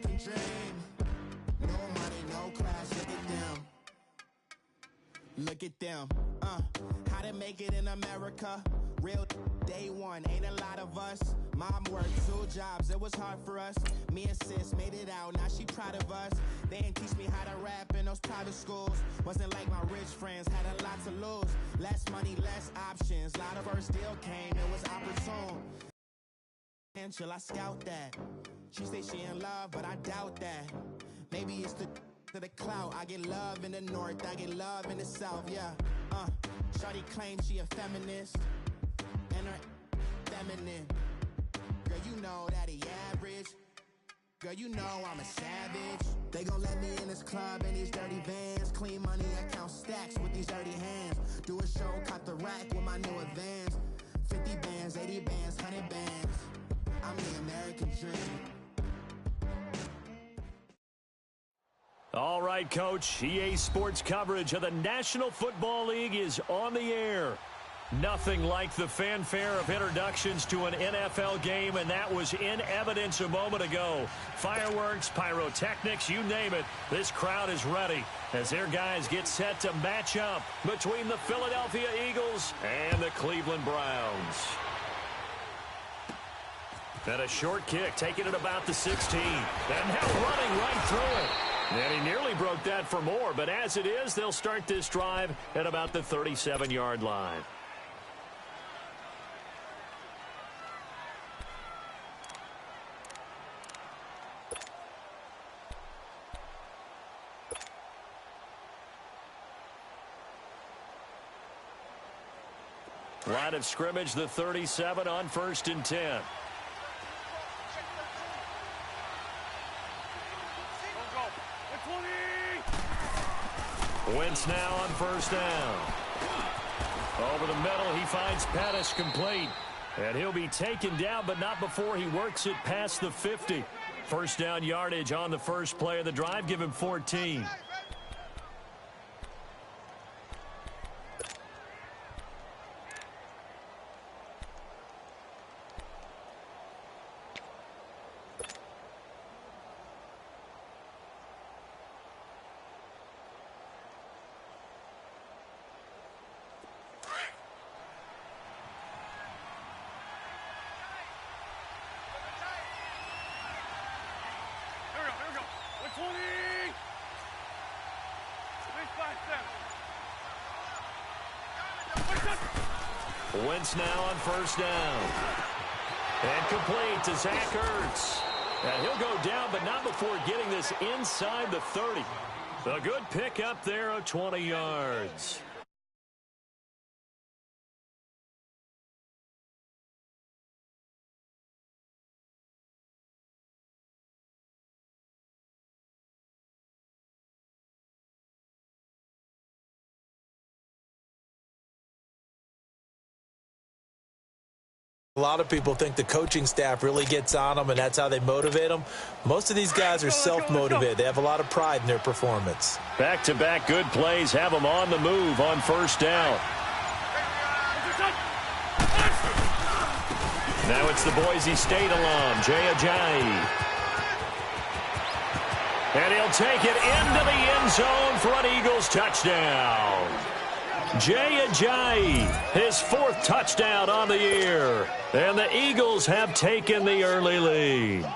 American dream. No money, no class, look at them. Look at them, how to make it in America. Real day one, ain't a lot of us. Mom worked 2 jobs, it was hard for us. Me and sis made it out, now she proud of us. They ain't teach me how to rap in those private schools. Wasn't like my rich friends, had a lot to lose. Less money, less options, lot of her still came, it was opportune. Until I scout that. She say she in love, but I doubt that. Maybe it's to the clout. I get love in the north, I get love in the south, yeah. Shawty claims she a feminist, and her feminine. Girl, you know that he average. Girl, you know I'm a savage. They gon' let me in this club in these dirty vans. Clean money, I count stacks with these dirty hands. Do a show, caught the rack with my new advance. 50 bands, 80 bands, 100 bands. I'm the American dream. All right, Coach. EA Sports coverage of the National Football League is on the air. Nothing like the fanfare of introductions to an NFL game, and that was in evidence a moment ago. Fireworks, pyrotechnics, you name it. This crowd is ready as their guys get set to match up between the Philadelphia Eagles and the Cleveland Browns. And a short kick, taking it about the 16. And now running right through it. And he nearly broke that for more, but as it is, they'll start this drive at about the 37-yard line. Line of scrimmage, the 37 on 1st and 10. Wentz now on 1st down. Over the middle, he finds Pettis complete. And he'll be taken down, but not before he works it past the 50. 1st down yardage on the first play of the drive. Give him 14. Wentz now on 1st down. And complete to Zach Ertz. And he'll go down, but not before getting this inside the 30. A good pick up there of 20 yards. A lot of people think the coaching staff really gets on them, and that's how they motivate them. Most of these guys are self-motivated. They have a lot of pride in their performance. Back-to-back good plays have them on the move on 1st down. Now it's the Boise State alum, Jay Ajayi. And he'll take it into the end zone for an Eagles touchdown. Jay Ajayi, his 4th touchdown on the year. And the Eagles have taken the early lead.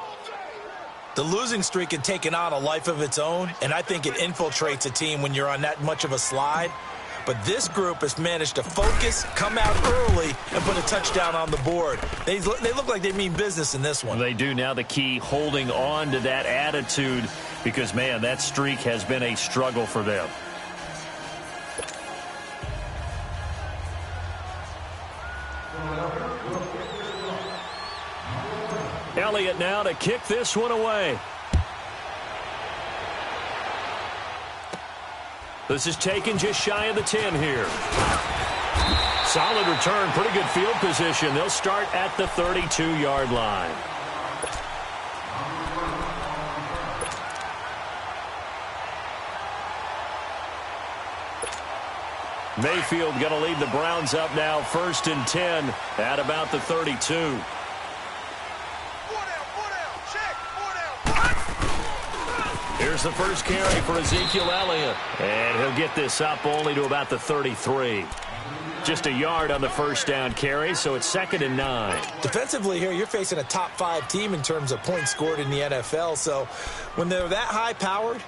The losing streak had taken on a life of its own, and I think it infiltrates a team when you're on that much of a slide. But this group has managed to focus, come out early, and put a touchdown on the board. They look like they mean business in this one. They do. Now the key, holding on to that attitude, because, man, that streak has been a struggle for them. Elliott now to kick this one away. This is taken just shy of the 10 here. Solid return, pretty good field position. They'll start at the 32-yard line. Mayfield going to lead the Browns up now, 1st and 10 at about the 32. Here's the first carry for Ezekiel Elliott. And he'll get this up only to about the 33. Just a yard on the first down carry, so it's 2nd and 9. Defensively here, you're facing a top 5 team in terms of points scored in the NFL. So when they're that high-powered,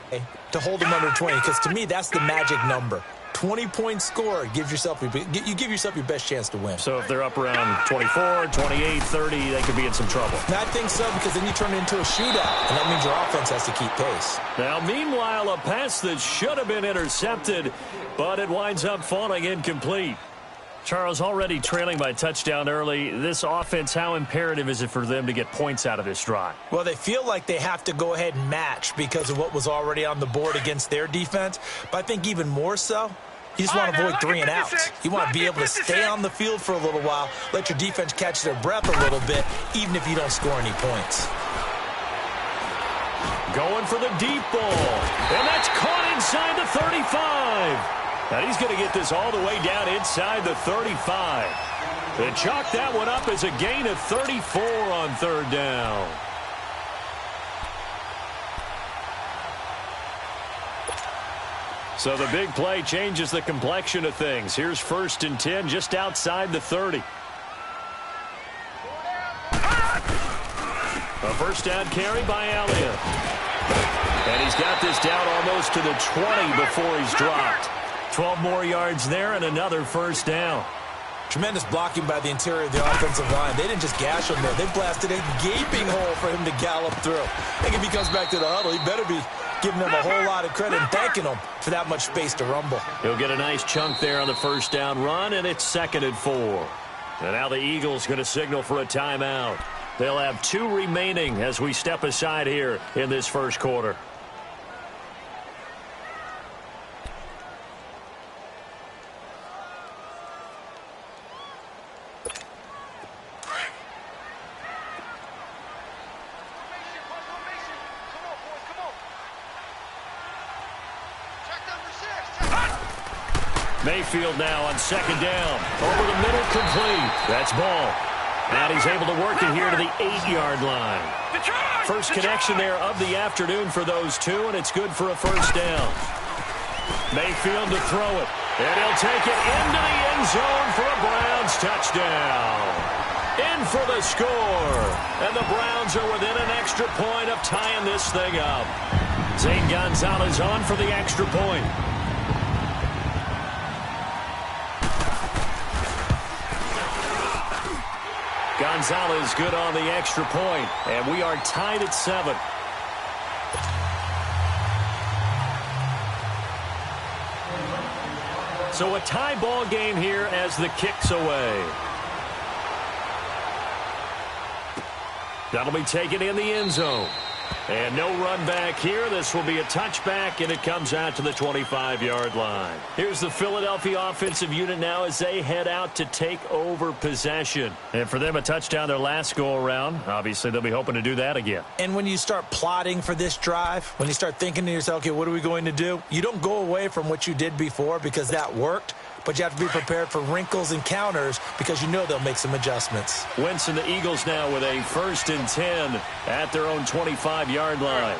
to hold them under 20, because to me, that's the magic number. 20 points scored, you give yourself your best chance to win. So if they're up around 24, 28, 30, they could be in some trouble. I think so, because then you turn it into a shootout, and that means your offense has to keep pace. Now, meanwhile, a pass that should have been intercepted, but it winds up falling incomplete. Charles, already trailing by touchdown early, this offense, how imperative is it for them to get points out of this drive? Well, they feel like they have to go ahead and match because of what was already on the board against their defense. But I think even more so, you just want to avoid 3 and outs. You want to be able to stay on the field for a little while, let your defense catch their breath a little bit, even if you don't score any points. Going for the deep ball, and that's caught inside the 35. Now he's going to get this all the way down inside the 35. They chalk that one up as a gain of 34 on 3rd down. So the big play changes the complexion of things. Here's 1st and 10 just outside the 30. A first down carry by Elliott. And he's got this down almost to the 20 before he's dropped. 12 more yards there and another first down. Tremendous blocking by the interior of the offensive line. They didn't just gash him there. They blasted a gaping hole for him to gallop through. I think if he comes back to the huddle, he better be giving them a whole lot of credit and thanking them for that much space to rumble. He'll get a nice chunk there on the first down run, and it's 2nd and 4. And now the Eagles going to signal for a timeout. They'll have 2 remaining as we step aside here in this first quarter. Mayfield now on 2nd down. Over the middle, complete. That's Ball. And he's able to work it here to the 8-yard line. First connection there of the afternoon for those two, and it's good for a first down. Mayfield to throw it. And he'll take it into the end zone for a Browns touchdown. In for the score. And the Browns are within an extra point of tying this thing up. Zane Gonzalez on for the extra point. Gonzalez good on the extra point, and we are tied at 7. So a tie ball game here as the kick's away. That'll be taken in the end zone. And no run back here. This will be a touchback, and it comes out to the 25-yard line. Here's the Philadelphia offensive unit now as they head out to take over possession. And for them, a touchdown their last go-around. Obviously, they'll be hoping to do that again. And when you start plotting for this drive, when you start thinking to yourself, okay, what are we going to do? You don't go away from what you did before because that worked. But you have to be prepared for wrinkles and counters because you know they'll make some adjustments. Wentz and the Eagles now with a 1st and 10 at their own 25-yard line.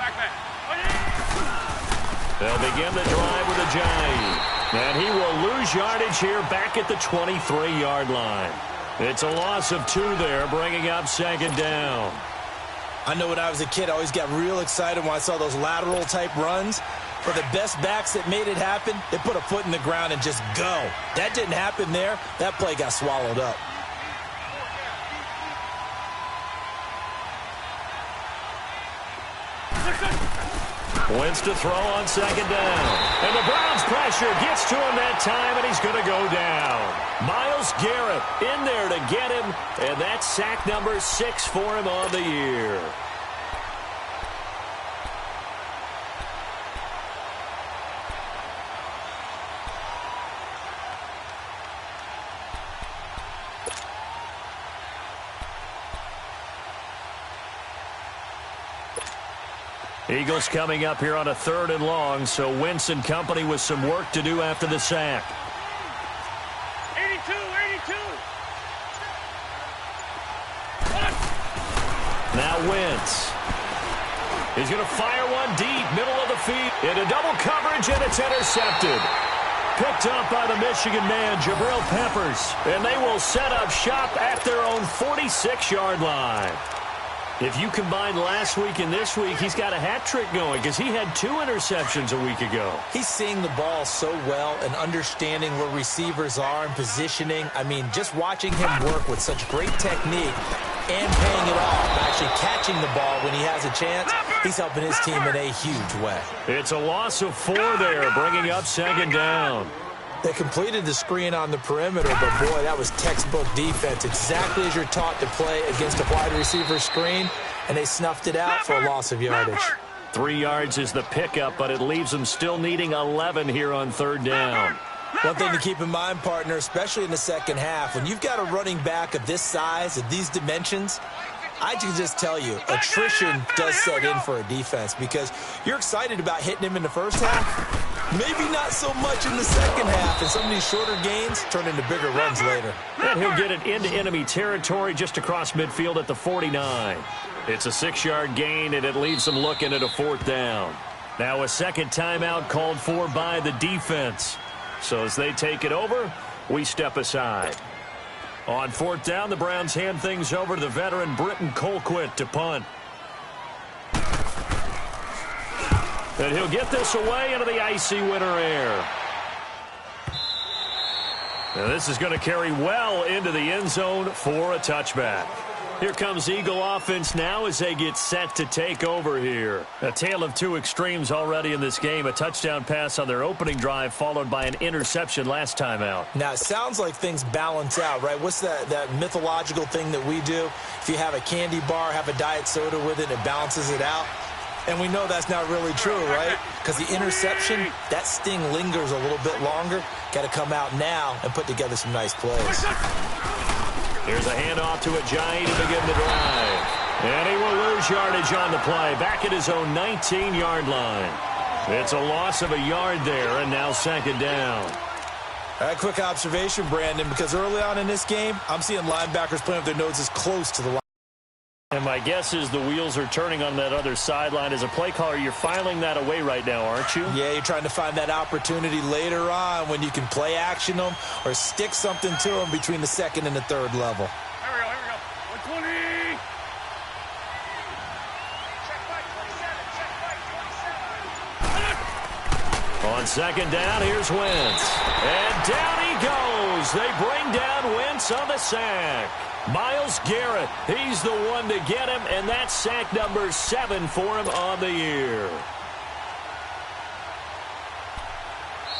They'll begin the drive with a jive. And he will lose yardage here back at the 23-yard line. It's a loss of 2 there, bringing up 2nd down. I know when I was a kid, I always got real excited when I saw those lateral-type runs. For the best backs that made it happen, they put a foot in the ground and just go. That didn't happen there. That play got swallowed up. Wentz to throw on 2nd down. And the Browns pressure gets to him that time, and he's going to go down. Myles Garrett in there to get him, and that's sack number 6 for him on the year. Eagles coming up here on a 3rd and long, so Wentz and company with some work to do after the sack. 82. Now Wentz. He's going to fire one deep, middle of the the field into double coverage, and it's intercepted. Picked up by the Michigan man, Jabril Peppers. And they will set up shop at their own 46-yard line. If you combine last week and this week, he's got a hat trick going because he had 2 interceptions a week ago. He's seeing the ball so well and understanding where receivers are and positioning. I mean, just watching him work with such great technique and paying it off, actually catching the ball when he has a chance, he's helping his team in a huge way. It's a loss of 4 there, bringing up 2nd down. They completed the screen on the perimeter, but boy, that was textbook defense. Exactly as you're taught to play against a wide receiver screen, and they snuffed it out for a loss of yardage. 3 yards is the pickup, but it leaves them still needing 11 here on 3rd down. One thing to keep in mind, partner, especially in the second half, when you've got a running back of this size, of these dimensions, I can just tell you, attrition does set in for a defense because you're excited about hitting him in the first half. Maybe not so much in the second half, and some of these shorter gains turn into bigger runs later. And he'll get it into enemy territory just across midfield at the 49. It's a 6-yard gain, and it leaves them looking at a 4th down. Now a second timeout called for by the defense. So as they take it over, we step aside. On 4th down, the Browns hand things over to the veteran Britton Colquitt to punt. And he'll get this away into the icy winter air. Now this is going to carry well into the end zone for a touchback. Here comes Eagle offense now as they get set to take over here. A tale of 2 extremes already in this game. A touchdown pass on their opening drive followed by an interception last time out. Now, it sounds like things balance out, right? What's that mythological thing that we do? If you have a candy bar, have a diet soda with it, it balances it out. And we know that's not really true, right? Because the interception, that sting lingers a little bit longer. Got to come out now and put together some nice plays. Here's a handoff to Ajayi to begin the drive. And he will lose yardage on the play, back at his own 19-yard line. It's a loss of a yard there, and now 2nd down. All right, quick observation, Brandon, because early on in this game, I'm seeing linebackers playing with their noses close to the line. And my guess is the wheels are turning on that other sideline. As a play caller, you're filing that away right now, aren't you? Yeah, you're trying to find that opportunity later on when you can play action them or stick something to them between the 2nd and the 3rd level. Here we go. 120. On 2nd down, here's Wentz. And down he goes. They bring down Wentz on the sack. Myles Garrett, he's the one to get him, and that's sack number 7 for him on the year.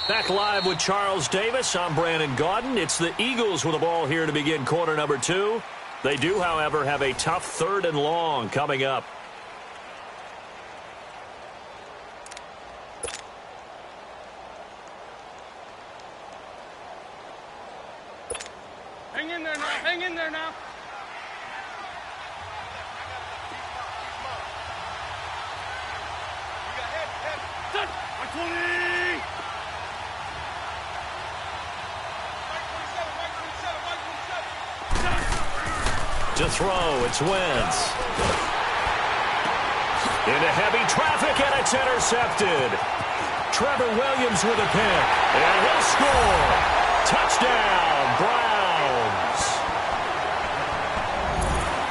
Back live with Charles Davis. I'm Brandon Gaudin. It's the Eagles with the ball here to begin quarter number 2. They do, however, have a tough 3rd and long coming up. Hang in there now. Hang in there now. Set. 120. To throw, it's Wentz. Into heavy traffic, and it's intercepted. Trevor Williams with a pick, and he'll score. Touchdown, Browns.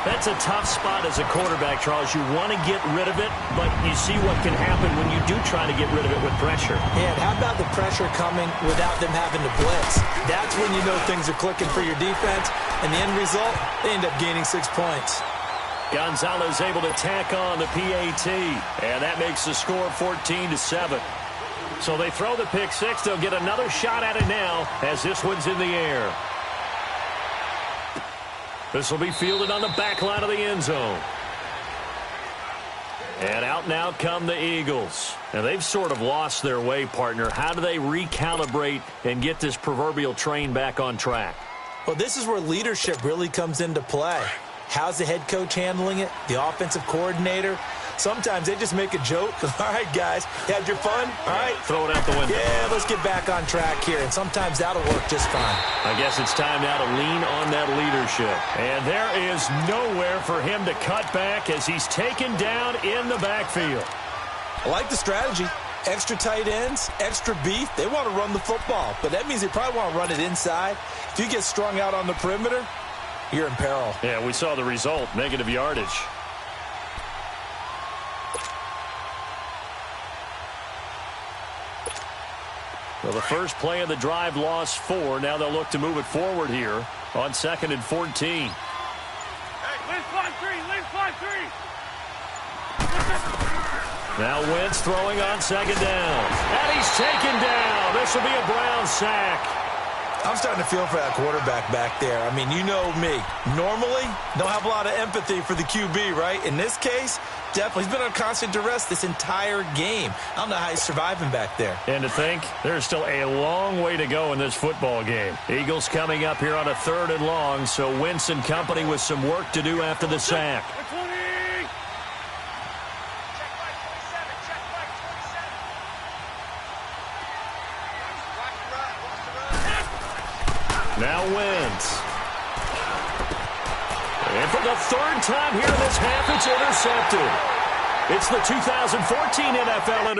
That's a tough spot as a quarterback, Charles. You want to get rid of it, but you see what can happen when you do try to get rid of it with pressure. Yeah, and how about the pressure coming without them having to blitz? That's when you know things are clicking for your defense, and the end result, they end up gaining 6 points. Gonzalez able to tack on the PAT, and that makes the score 14-7. So they throw the pick 6. They'll get another shot at it now as this one's in the air. This will be fielded on the back line of the end zone. And out now come the Eagles. And they've sort of lost their way, partner. How do they recalibrate and get this proverbial train back on track? Well, this is where leadership really comes into play. How's the head coach handling it? The offensive coordinator? Sometimes they just make a joke. All right, guys, you had your fun? All right. Throw it out the window. Yeah, let's get back on track here. And sometimes that'll work just fine. I guess it's time now to lean on that leadership. And there is nowhere for him to cut back as he's taken down in the backfield. I like the strategy. Extra tight ends, extra beef. They want to run the football, but that means they probably want to run it inside. If you get strung out on the perimeter, you're in peril. Yeah, we saw the result, negative yardage. Well, the first play of the drive lost 4. Now they'll look to move it forward here on 2nd and 14. Hey, Liz 5-3, Liz 5-3. Now Wentz throwing on 2nd down. And he's taken down. This will be a Brown sack. I'm starting to feel for that quarterback back there. I mean, you know me. Normally, don't have a lot of empathy for the QB, right? In this case, definitely. He's been on constant duress this entire game. I don't know how he's surviving back there. And to think, there's still a long way to go in this football game. Eagles coming up here on a 3rd and long, so Wentz and company with some work to do after the sack. Now Wentz. And for the 3rd time here in this half, it's intercepted. It's the 2014 NFL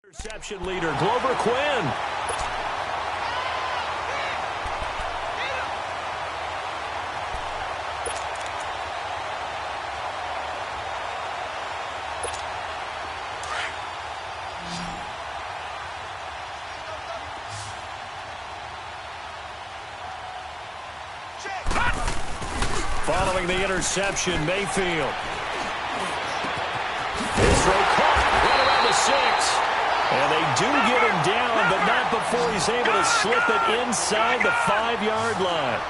interception leader, Glover Quinn. Following the interception, Mayfield. His throw caught right around the 6. And they do get him down, but not before he's able to slip it inside the 5-yard line.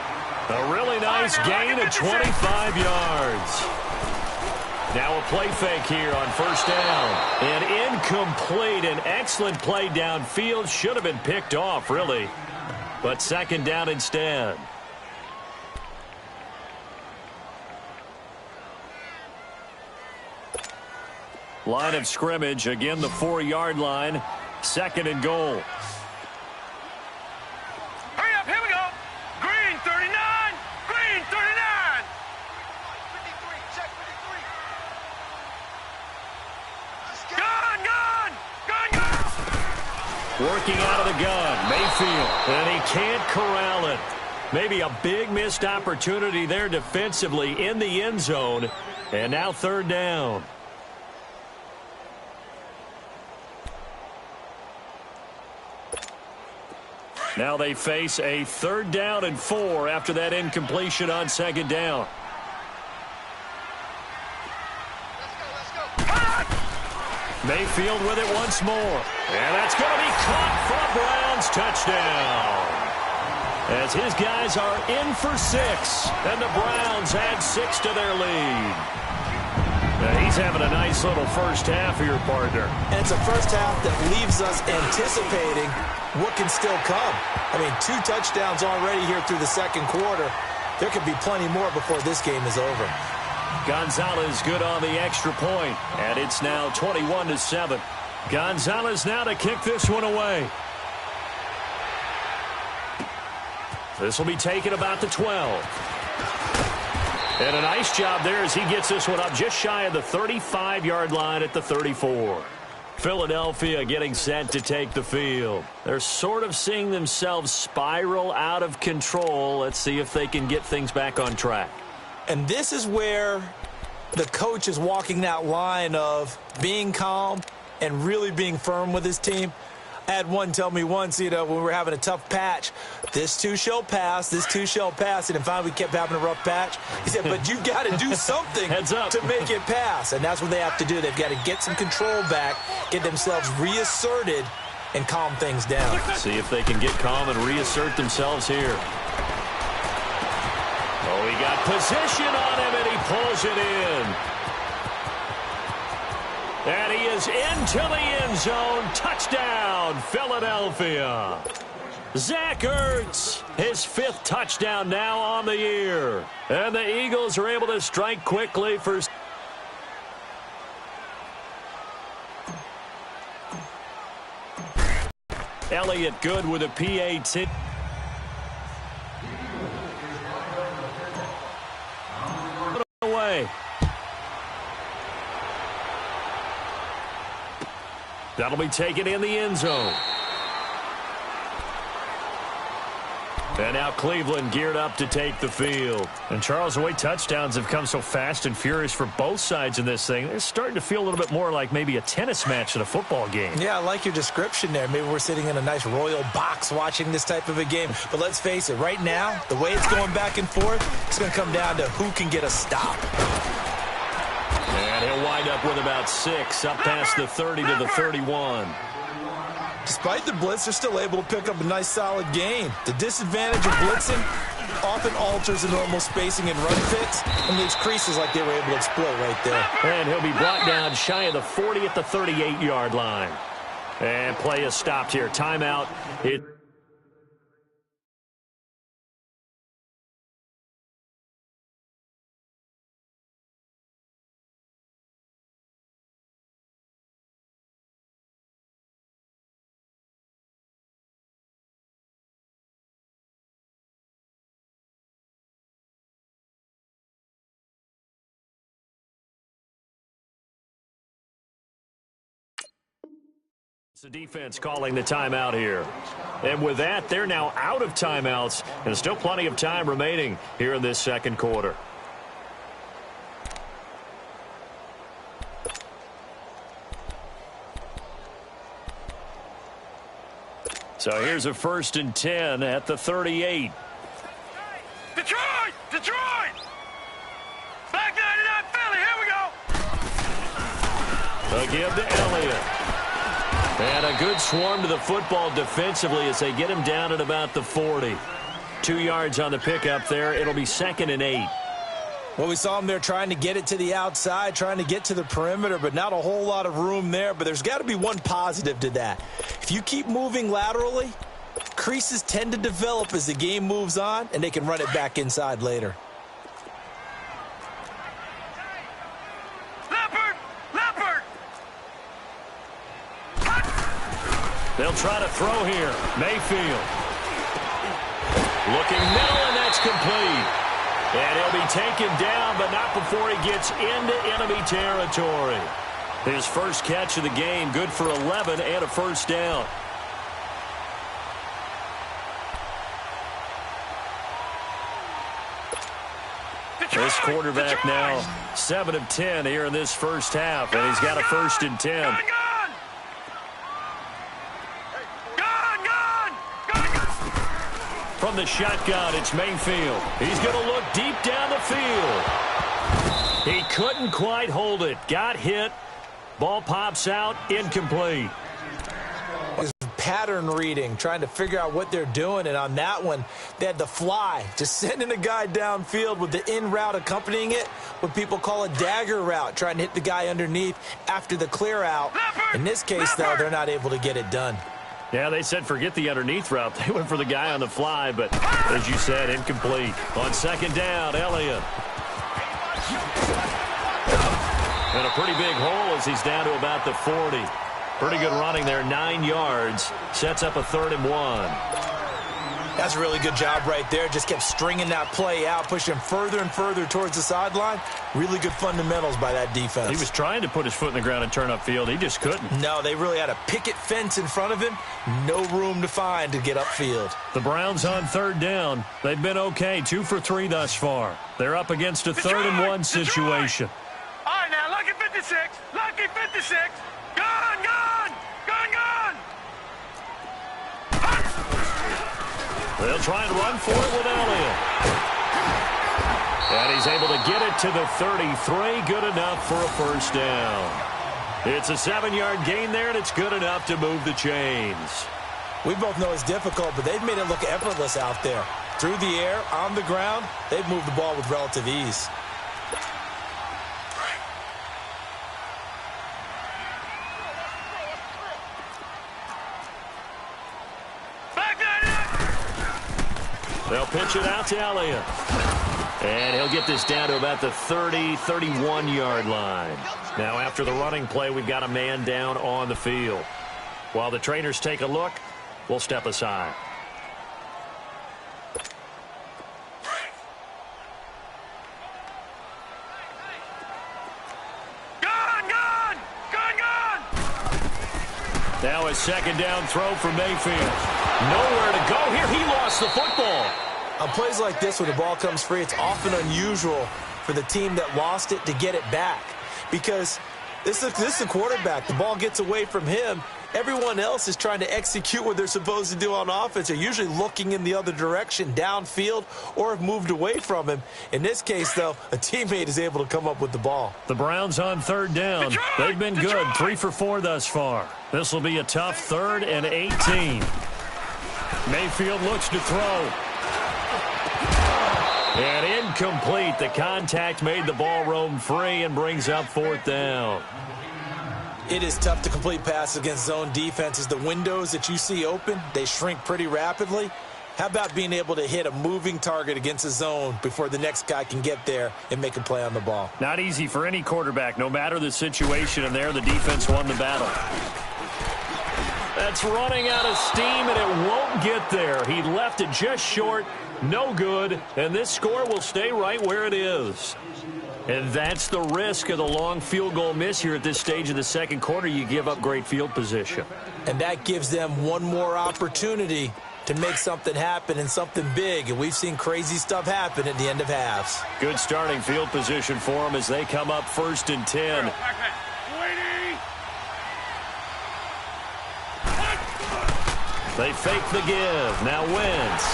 A really nice gain of 25 yards. Now a play fake here on 1st down. And incomplete. An excellent play downfield. Should have been picked off, really. But 2nd down instead. Line of scrimmage, again the 4-yard line, 2nd and goal. Hurry up, here we go. Green 39, Green 39. 53, check 53. Gun, gun, gun, gun. Working out of the gun, Mayfield, and he can't corral it. Maybe a big missed opportunity there defensively in the end zone, and now 3rd down. Now they face a 3rd down and 4 after that incompletion on 2nd down. Let's go. Mayfield with it once more. And that's going to be caught for a Browns touchdown. As his guys are in for 6. And the Browns add 6 to their lead. Now he's having a nice little first half here, partner. And it's a first half that leaves us anticipating what can still come. I mean, 2 touchdowns already here through the 2nd quarter. There could be plenty more before this game is over. Gonzalez good on the extra point, and it's now 21-7. Gonzalez now to kick this one away. This will be taken about the 12. And a nice job there as he gets this one up just shy of the 35-yard line at the 34. Philadelphia getting set to take the field. They're sort of seeing themselves spiral out of control. Let's see if they can get things back on track. And this is where the coach is walking that line of being calm and really being firm with his team. I had one tell me once, when we were having a tough patch, this too shall pass, this too shall pass. And finally we kept having a rough patch. He said, but you got to do something to make it pass. And that's what they have to do. They've got to get some control back, get themselves reasserted, and calm things down. See if they can get calm and reassert themselves here. Oh, he got position on him, and he pulls it in. And he is into the end zone. Touchdown, Philadelphia. Zach Ertz, his 5th touchdown now on the year. And the Eagles are able to strike quickly for... Elliott good with a PAT. Away. That'll be taken in the end zone. And now Cleveland geared up to take the field. And Charles, the way touchdowns have come so fast and furious for both sides in this thing, it's starting to feel a little bit more like maybe a tennis match than a football game. Yeah, I like your description there. Maybe we're sitting in a nice royal box watching this type of a game. But let's face it, right now, the way it's going back and forth, it's going to come down to who can get a stop. And he'll wind up with about 6, up past the 30 to the 31. Despite the blitz, they're still able to pick up a nice, solid gain. The disadvantage of blitzing often alters the normal spacing and run fits and leaves creases like they were able to exploit right there. And he'll be brought down shy of the 40 at the 38-yard line. And play is stopped here. Timeout. It's the defense calling the timeout here. And with that, they're now out of timeouts, and still plenty of time remaining here in this second quarter. So here's a 1st and 10 at the 38. Detroit! Detroit! Back 99 Philly, here we go! A give to Elliott. And a good swarm to the football defensively as they get him down at about the 40. 2 yards on the pickup there. It'll be 2nd and 8. Well, we saw him there trying to get it to the outside, trying to get to the perimeter, but not a whole lot of room there. But there's got to be one positive to that. If you keep moving laterally, creases tend to develop as the game moves on, and they can run it back inside later. They'll try to throw here. Mayfield. Looking middle, and that's complete. And he'll be taken down, but not before he gets into enemy territory. His first catch of the game, good for 11 and a first down. This quarterback now 7 of 10 here in this first half, and he's got a 1st and 10. From the shotgun, it's Mayfield. He's going to look deep down the field. He couldn't quite hold it. Got hit. Ball pops out. Incomplete. Pattern reading, trying to figure out what they're doing, and on that one, they had the fly, just sending a guy downfield with the in route accompanying it, what people call a dagger route, trying to hit the guy underneath after the clear out. In this case, though, they're not able to get it done. Yeah, they said forget the underneath route. They went for the guy on the fly, but as you said, incomplete. On 2nd down, Elliott. And a pretty big hole as he's down to about the 40. Pretty good running there, 9 yards. Sets up a 3rd and 1. That's a really good job right there. Just kept stringing that play out, pushing him further and further towards the sideline. Really good fundamentals by that defense. He was trying to put his foot in the ground and turn upfield. He just couldn't. No, they really had a picket fence in front of him. No room to find to get upfield. The Browns on 3rd down. They've been okay, 2 for 3 thus far. They're up against a 3rd and 1 situation. All right, now, lucky 56. Lucky 56. Gone, gone. Gone, gone. They'll try and run for it with Elliott. And he's able to get it to the 33. Good enough for a first down. It's a 7-yard gain there, and it's good enough to move the chains. We both know it's difficult, but they've made it look effortless out there. Through the air, on the ground, they've moved the ball with relative ease. They'll pitch it out to Elliott. And he'll get this down to about the 30, 31-yard line. Now, after the running play, we've got a man down on the field. While the trainers take a look, we'll step aside. Now a second down throw for Mayfield. Nowhere to go here. He lost the football. On plays like this where the ball comes free, it's often unusual for the team that lost it to get it back. Because this is the quarterback. The ball gets away from him. Everyone else is trying to execute what they're supposed to do on offense. They're usually looking in the other direction, downfield, or have moved away from him. In this case, though, a teammate is able to come up with the ball. The Browns on third down. They've been good, 3 for 4 thus far. This will be a tough 3rd and 18. Mayfield looks to throw. And incomplete. The contact made the ball roam free and brings up 4th down. It is tough to complete passes against zone defenses. The windows that you see open, they shrink pretty rapidly. How about being able to hit a moving target against a zone before the next guy can get there and make a play on the ball? Not easy for any quarterback, no matter the situation, and there the defense won the battle. That's running out of steam, and it won't get there. He left it just short, no good, and this score will stay right where it is. And that's the risk of the long field goal miss here at this stage of the second quarter. You give up great field position. And that gives them one more opportunity to make something happen and something big. And we've seen crazy stuff happen at the end of halves. Good starting field position for them as they come up 1st and 10. They fake the give. Now Wentz.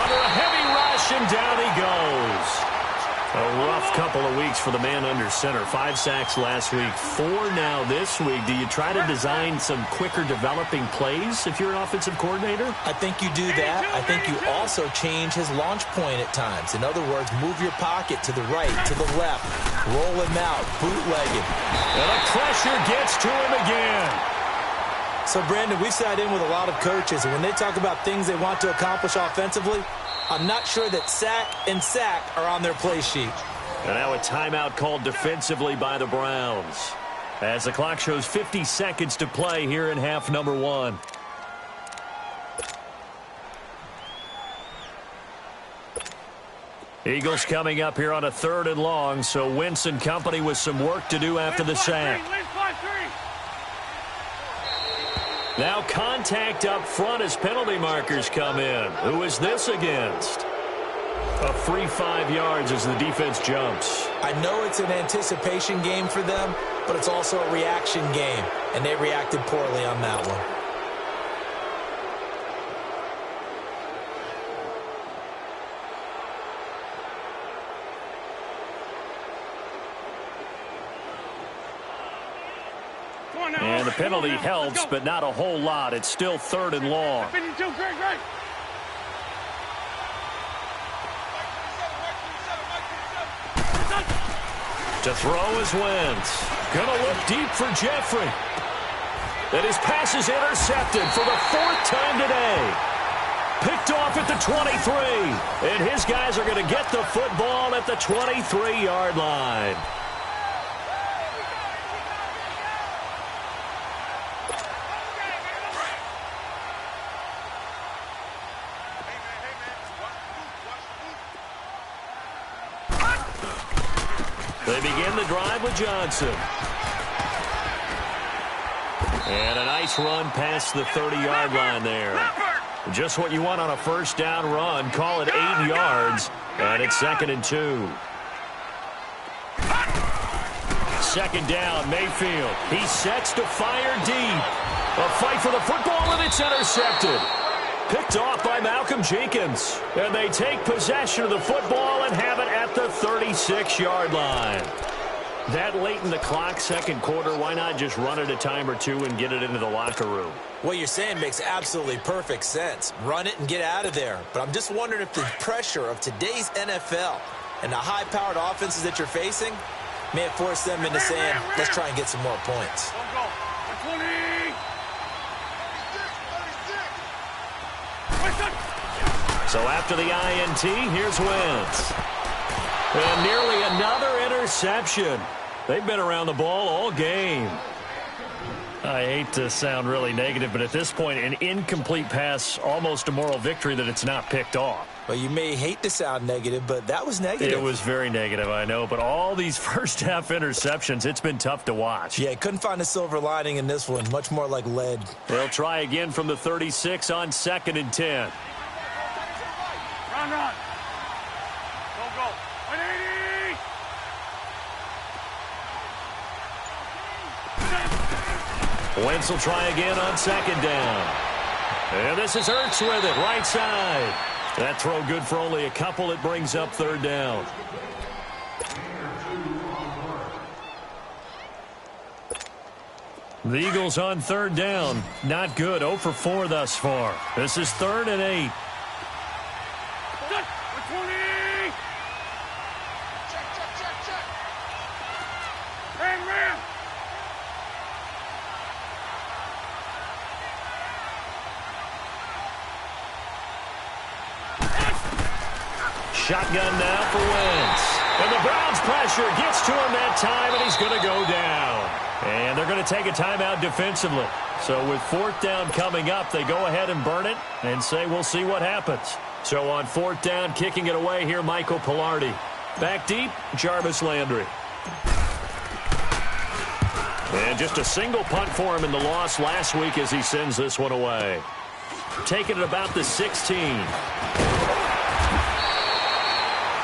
Under a heavy rush, and down he goes. A rough couple of weeks for the man under center. 5 sacks last week, 4 now this week. Do you try to design some quicker developing plays if you're an offensive coordinator? I think you do that. I think you also change his launch point at times. In other words, move your pocket to the right, to the left, roll him out, bootleg him. And the pressure gets to him again. So, Brandon, we've sat in with a lot of coaches, and when they talk about things they want to accomplish offensively, I'm not sure that sack and sack are on their play sheet. And now a timeout called defensively by the Browns as the clock shows 50 seconds to play here in half number 1. Eagles coming up here on a 3rd and long, so Wentz and company with some work to do after the sack. Now contact up front as penalty markers come in. Who is this against? A free 5 yards as the defense jumps. I know it's an anticipation game for them, but it's also a reaction game, and they reacted poorly on that one. And the penalty helps, but not a whole lot. It's still 3rd and long. To throw is Wentz. Gonna look deep for Jeffrey. And his pass is intercepted for the 4th time today. Picked off at the 23. And his guys are going to get the football at the 23-yard line. They begin the drive with Johnson. And a nice run past the 30-yard line there. Just what you want on a 1st down run. Call it 8 yards. And it's 2nd and 2. 2nd down, Mayfield. He sets to fire deep. A fight for the football, and it's intercepted. Picked off by Malcolm Jenkins. And they take possession of the football and have it at the 36-yard line. That late in the clock, second quarter, why not just run it a time or two and get it into the locker room? What you're saying makes absolutely perfect sense. Run it and get out of there. But I'm just wondering if the pressure of today's NFL and the high-powered offenses that you're facing may have forced them into saying, let's try and get some more points. So after the INT, here's Wentz. And nearly another interception. They've been around the ball all game. I hate to sound really negative, but at this point, an incomplete pass, almost a moral victory that it's not picked off. Well, you may hate to sound negative, but that was negative. It was very negative, I know. But all these first-half interceptions, it's been tough to watch. Yeah, couldn't find a silver lining in this one. Much more like lead. They'll try again from the 36 on 2nd and 10. Run. Go. 180. Wentz will try again on 2nd down. And this is Ertz with it, right side. That throw good for only a couple. It brings up 3rd down. The Eagles on 3rd down. Not good. 0 for 4 thus far. This is 3rd and 8. Ram. Shotgun now for Wentz. And the Browns pressure gets to him that time, and he's going to go down. And they're going to take a timeout defensively. So with 4th down coming up, they go ahead and burn it and say we'll see what happens. So on 4th down, kicking it away here, Michael Pilardi. Back deep, Jarvis Landry. And just a single punt for him in the loss last week as he sends this one away. Taking it about the 16.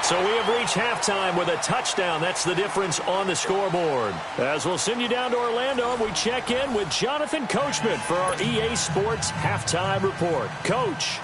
So we have reached halftime with a touchdown. That's the difference on the scoreboard. As we'll send you down to Orlando, we check in with Jonathan Coachman for our EA Sports Halftime Report. Coach.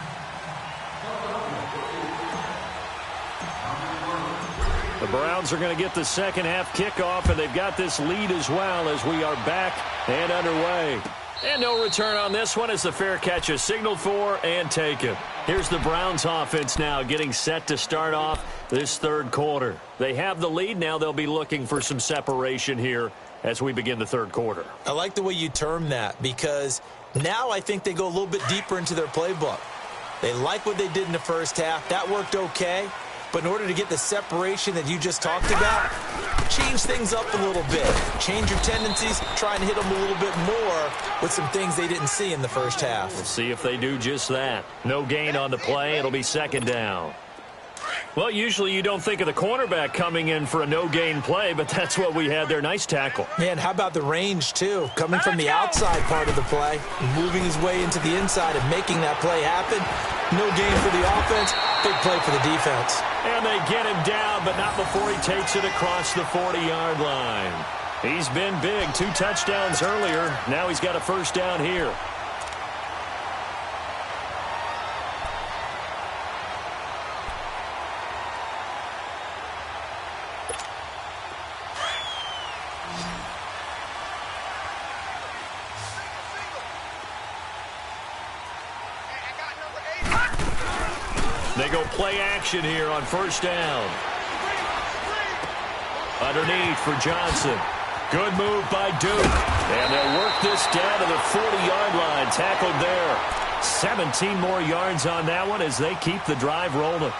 The Browns are going to get the second half kickoff, and they've got this lead as well as we are back and underway. And no return on this one as the fair catch is signaled for and taken. Here's the Browns offense now getting set to start off this 3rd quarter. They have the lead. Now they'll be looking for some separation here as we begin the 3rd quarter. I like the way you term that because now I think they go a little bit deeper into their playbook. They like what they did in the first half. That worked okay. But in order to get the separation that you just talked about, change things up a little bit. Change your tendencies, try and hit them a little bit more with some things they didn't see in the first half. We'll see if they do just that. No gain on the play. It'll be 2nd down. Well, usually you don't think of the cornerback coming in for a no-gain play, but that's what we had there. Nice tackle. Man, how about the range, too? Coming from the outside part of the play, moving his way into the inside and making that play happen. No gain for the offense, big play for the defense. And they get him down, but not before he takes it across the 40-yard line. He's been big. 2 touchdowns earlier. Now he's got a 1st down here. They go play action here on 1st down. Underneath for Johnson. Good move by Duke. And they'll work this down to the 40-yard line. Tackled there. 17 more yards on that one as they keep the drive rolling.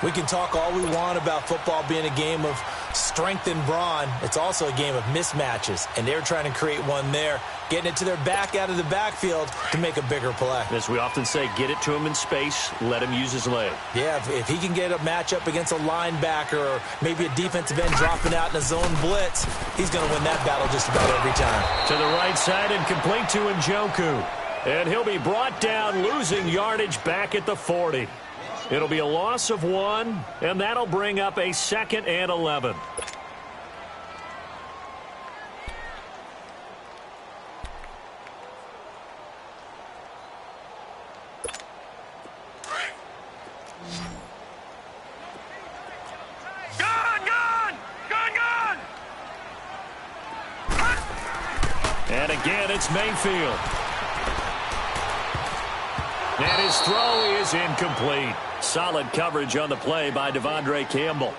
We can talk all we want about football being a game of strength and brawn. It's also a game of mismatches, and they're trying to create one there, getting it to their back out of the backfield to make a bigger play. As we often say, get it to him in space, let him use his leg. Yeah, if he can get a matchup against a linebacker or maybe a defensive end dropping out in a zone blitz, he's going to win that battle just about every time. To the right side and complete to Njoku. And he'll be brought down, losing yardage back at the 40. It'll be a loss of 1, and that'll bring up a 2nd and 11. And again, it's Mayfield. And his throw is incomplete. Solid coverage on the play by Devondre Campbell.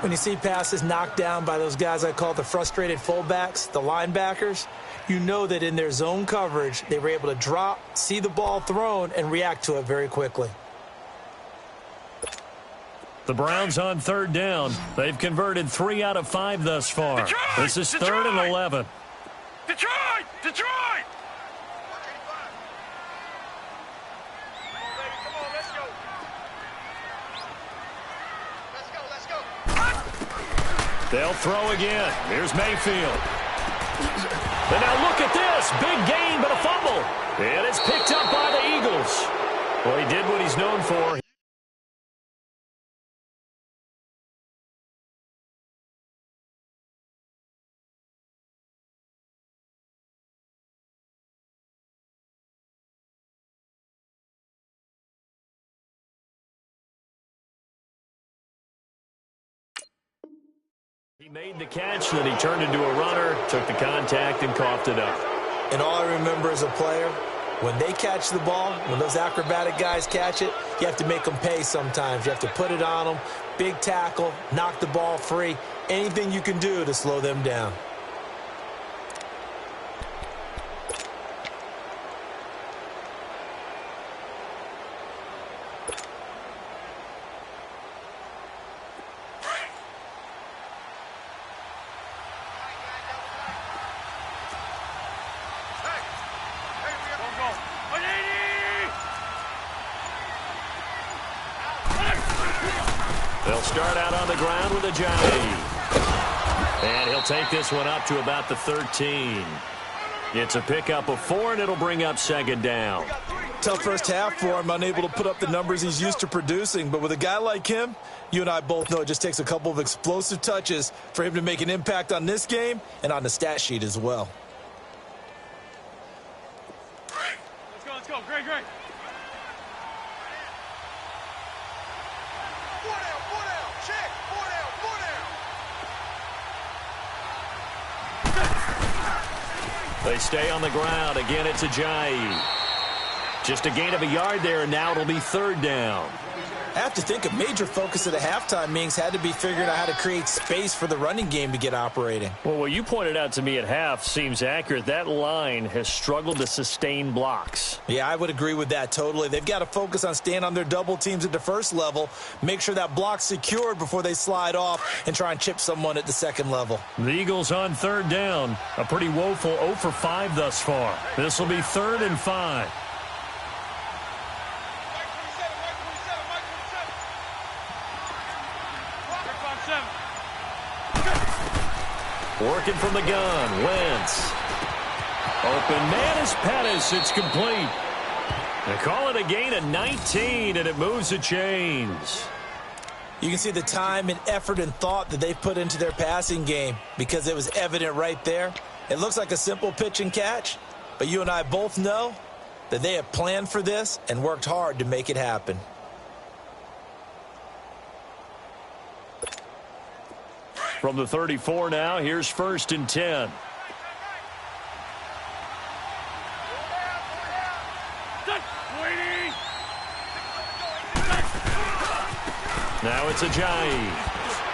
When you see passes knocked down by those guys I call the frustrated fullbacks, the linebackers, you know that in their zone coverage, they were able to drop, see the ball thrown, and react to it very quickly. The Browns on third down. They've converted 3 out of 5 thus far. Detroit! This is Detroit! 3rd and 11. Detroit! Detroit! They'll throw again. Here's Mayfield. And now look at this. Big gain, but a fumble. And it's picked up by the Eagles. Well, he did what he's known for. He made the catch, then he turned into a runner, took the contact, and coughed it up. And all I remember as a player, when they catch the ball, when those acrobatic guys catch it, you have to make them pay sometimes. You have to put it on them, big tackle, knock the ball free, anything you can do to slow them down. They'll start out on the ground with Ajayi. And he'll take this one up to about the 13. It's a pickup of 4, and it'll bring up 2nd down. Tough first half for him, unable to put up the numbers he's used to producing. But with a guy like him, you and I both know it just takes a couple of explosive touches for him to make an impact on this game and on the stat sheet as well. Let's go. Great. They stay on the ground. Again, it's Ajayi. Just a gain of a yard there, and now it'll be 3rd down. I have to think a major focus at the halftime means had to be figuring out how to create space for the running game to get operating. Well, what you pointed out to me at half seems accurate. That line has struggled to sustain blocks. Yeah, I would agree with that totally. They've got to focus on staying on their double teams at the first level, make sure that block's secured before they slide off and try and chip someone at the second level. The Eagles on 3rd down. A pretty woeful 0 for 5 thus far. This will be 3rd and 5. Working from the gun, Wentz. Open man is Pettis. It's complete. They call it a gain of 19, and it moves the chains. You can see the time and effort and thought that they've put into their passing game because it was evident right there. It looks like a simple pitch and catch, but you and I both know that they have planned for this and worked hard to make it happen. From the 34 now, here's 1st and 10. Now it's Ajayi.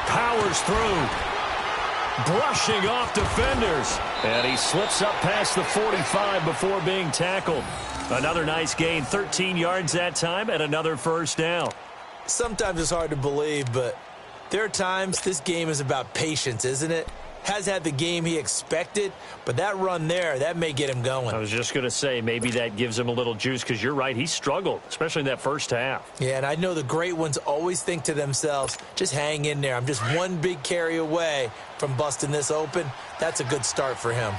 Powers through. Brushing off defenders. And he slips up past the 45 before being tackled. Another nice gain, 13 yards that time, and another 1st down. Sometimes it's hard to believe, but there are times this game is about patience, isn't it? Has had the game he expected, but that run there, that may get him going. I was just going to say, maybe that gives him a little juice because you're right, he struggled, especially in that first half. Yeah, and I know the great ones always think to themselves, just hang in there. I'm just one big carry away from busting this open. That's a good start for him.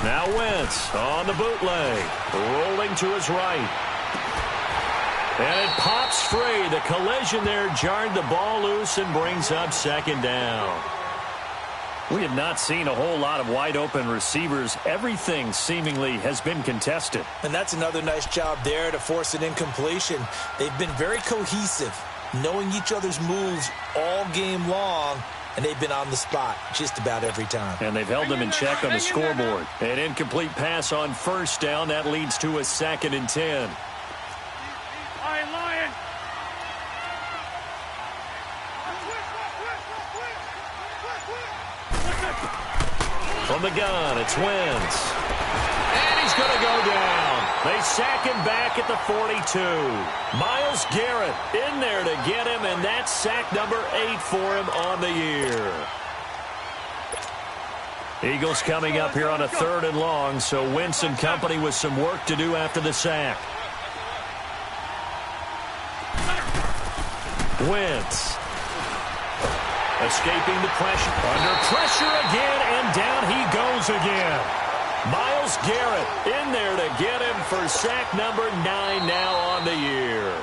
Now Wentz on the bootleg, rolling to his right. And it pops free. The collision there jarred the ball loose and brings up 2nd down. We have not seen a whole lot of wide-open receivers. Everything seemingly has been contested. And that's another nice job there to force an incompletion. They've been very cohesive, knowing each other's moves all game long, and they've been on the spot just about every time. And they've held them in check on the scoreboard. An incomplete pass on 1st down. That leads to a 2nd and 10. Lion. From the gun, it's Wentz. And he's going to go down. They sack him back at the 42. Myles Garrett in there to get him, and that's sack number 8 for him on the year. Eagles coming up here on a 3rd and long, so Wentz and company with some work to do after the sack. Wentz. Escaping the pressure. Under pressure again, and down he goes again. Myles Garrett in there to get him for sack number 9 now on the year.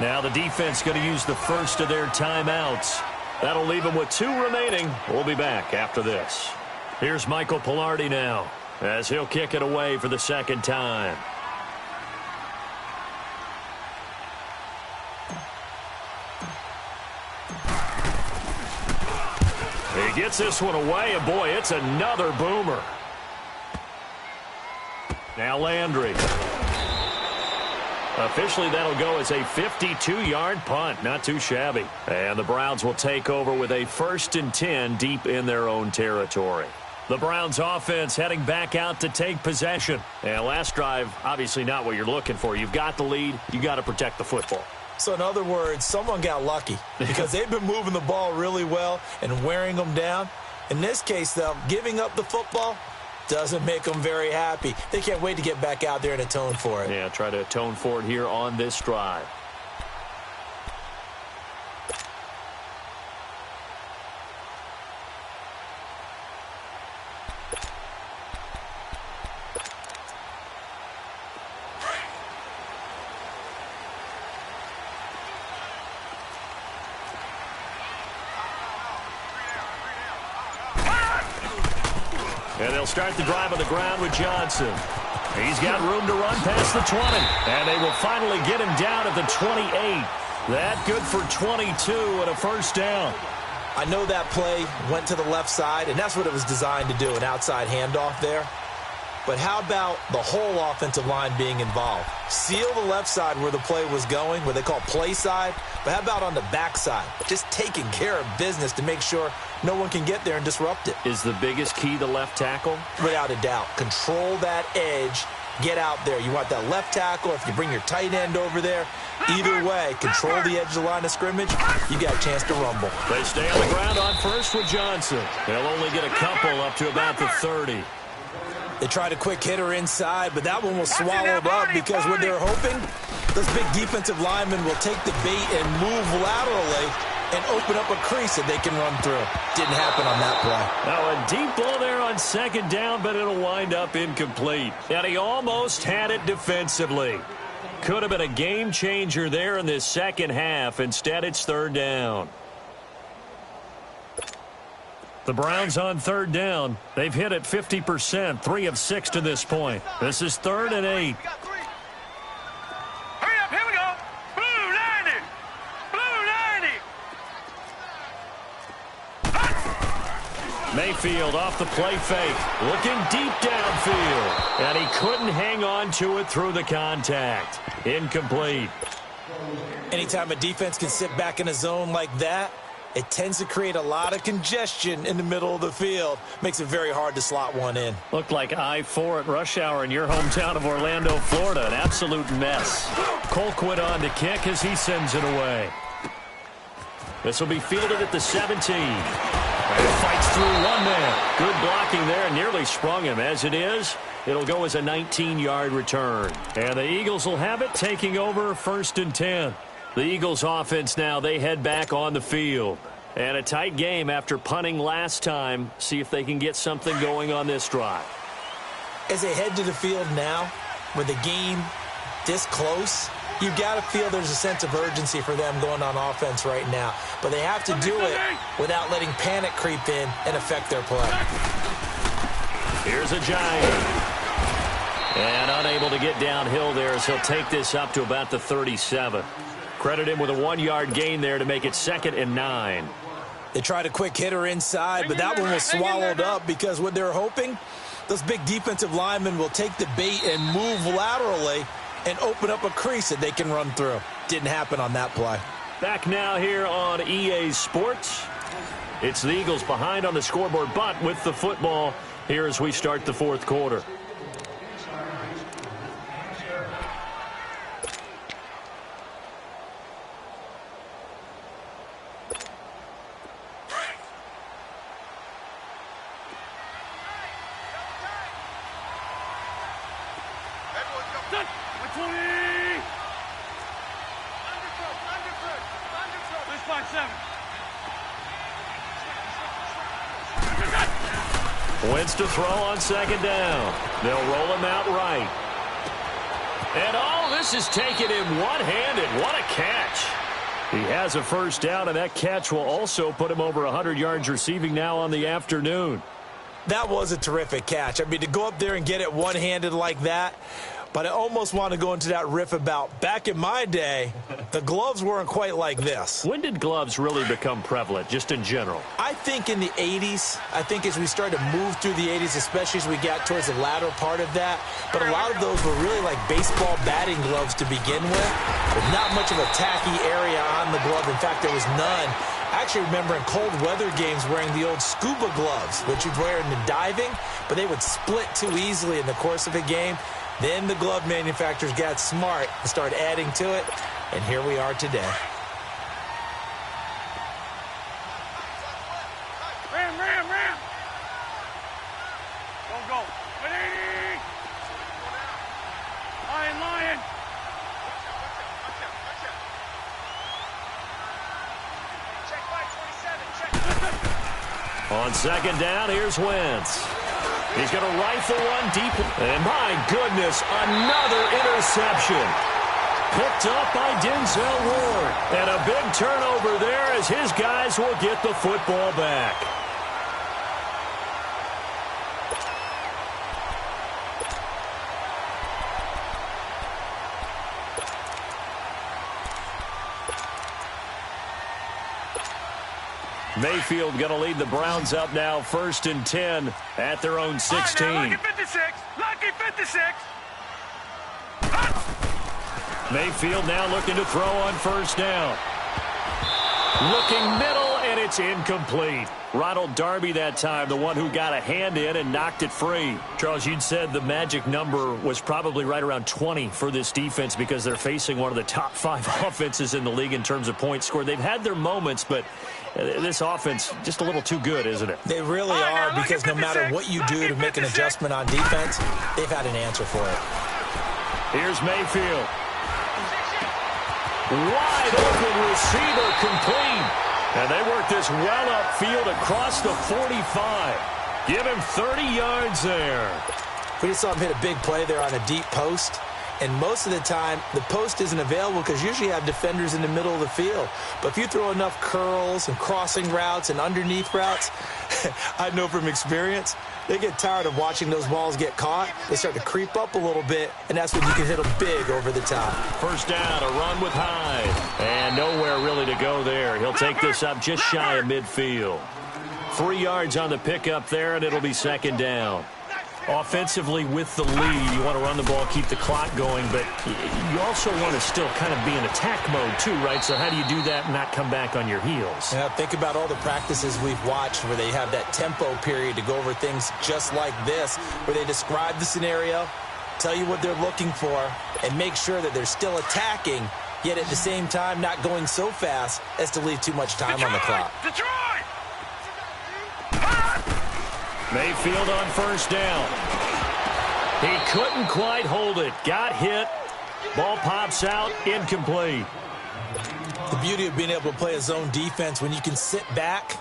Now the defense going to use the first of their timeouts. That'll leave them with 2 remaining. We'll be back after this. Here's Michael Palardy now as he'll kick it away for the 2nd time. He gets this one away, and boy, it's another boomer. Now Landry. Officially, that'll go as a 52-yard punt. Not too shabby. And the Browns will take over with a 1st and 10 deep in their own territory. The Browns offense heading back out to take possession. And last drive, obviously not what you're looking for. You've got the lead. You got to protect the football. So in other words, someone got lucky because they've been moving the ball really well and wearing them down. In this case, though, giving up the football doesn't make them very happy. They can't wait to get back out there and atone for it. Yeah, try to atone for it here on this drive. And they'll start the drive on the ground with Johnson. He's got room to run past the 20. And they will finally get him down at the 28. That good for 22 and a 1st down. I know that play went to the left side, and that's what it was designed to do, an outside handoff there. But how about the whole offensive line being involved? Seal the left side where the play was going, what they call play side. But how about on the back side? Just taking care of business to make sure no one can get there and disrupt it. Is the biggest key the left tackle? Without a doubt. Control that edge. Get out there. You want that left tackle. If you bring your tight end over there, either way, control the edge of the line of scrimmage, you got a chance to rumble. They stay on the ground on first with Johnson. They'll only get a couple up to about the 30. They tried a quick hitter inside, but that one was swallowed up because what they're hoping, those big defensive linemen will take the bait and move laterally and open up a crease that they can run through. Didn't happen on that play. Now a deep ball there on 2nd down, but it'll wind up incomplete. And he almost had it defensively. Could have been a game changer there in this 2nd half. Instead, it's 3rd down. The Browns on 3rd down. They've hit it 50%, 3 of 6 to this point. This is 3rd and 8. Hurry up, here we go. Blue 90. Blue 90. Mayfield off the play fake. Looking deep downfield. And he couldn't hang on to it through the contact. Incomplete. Anytime a defense can sit back in a zone like that, it tends to create a lot of congestion in the middle of the field. Makes it very hard to slot one in. Looked like I-4 at rush hour in your hometown of Orlando, Florida. An absolute mess. Colquitt on to kick as he sends it away. This will be fielded at the 17. And fights through one man. Good blocking there. Nearly sprung him. As it is, it'll go as a 19-yard return. And the Eagles will have it, taking over 1st and 10. The Eagles offense now, they head back on the field. And a tight game after punting last time. See if they can get something going on this drive. As they head to the field now, with the game this close, you've got to feel there's a sense of urgency for them going on offense right now. But they have to do it without letting panic creep in and affect their play. Here's a Giant. And unable to get downhill there as he'll take this up to about the 37. Credit him with a 1-yard gain there to make it 2nd and 9. They tried a quick hitter inside, but that one was swallowed up because what they're hoping, those big defensive linemen will take the bait and move laterally and open up a crease that they can run through. Didn't happen on that play. Back now here on EA Sports. It's the Eagles behind on the scoreboard, but with the football here as we start the fourth quarter. Wentz to throw on second down. They'll roll him out right. And this is taken in one-handed. What a catch. He has a first down, and that catch will also put him over 100 yards receiving now on the afternoon. That was a terrific catch. I mean, to go up there and get it one-handed like that, but I almost want to go into that riff about back in my day, the gloves weren't quite like this. When did gloves really become prevalent, just in general? I think in the 80s. I think as we started to move through the 80s, especially as we got towards the latter part of that. But a lot of those were really like baseball batting gloves to begin with, with not much of a tacky area on the glove. In fact, there was none. I actually remember in cold weather games wearing the old scuba gloves, which you'd wear in the diving, but they would split too easily in the course of a game. Then the glove manufacturers got smart and started adding to it, and here we are today. Ram. Go. Lion. Check by 27. Check. On second down, here's Wentz. He's going to rifle one deep. And my goodness, another interception. Picked up by Denzel Ward. And a big turnover there as his guys will get the football back. Mayfield going to lead the Browns up now, 1st and 10 at their own 16. Lucky 56. Mayfield now looking to throw on first down. Looking middle, and it's incomplete. Ronald Darby that time, the one who got a hand in and knocked it free. Charles, you'd said the magic number was probably right around 20 for this defense because they're facing one of the top 5 offenses in the league in terms of points scored. They've had their moments, but this offense just a little too good, isn't it? They really are, because no matter what you do to make an adjustment on defense, they've had an answer for it. Here's Mayfield. Wide open receiver, complete. And they work this well upfield across the 45. Give him 30 yards there. We just saw him hit a big play there on a deep post. And most of the time, the post isn't available because usually you have defenders in the middle of the field. But if you throw enough curls and crossing routes and underneath routes, I know from experience, they get tired of watching those balls get caught. They start to creep up a little bit, and that's when you can hit them big over the top. First down, a run with Hyde. And nowhere really to go there. He'll take this up just shy of midfield. 3 yards on the pickup there, and it'll be second down. Offensively with the lead, you want to run the ball, keep the clock going, but you also want to still kind of be in attack mode too, right? So how do you do that and not come back on your heels? Yeah, think about all the practices we've watched where they have that tempo period to go over things just like this, where they describe the scenario, tell you what they're looking for, and make sure that they're still attacking, yet at the same time not going so fast as to leave too much time on the clock. Detroit! Mayfield on first down. He couldn't quite hold it. Got hit. Ball pops out. Incomplete. The beauty of being able to play a zone defense when you can sit back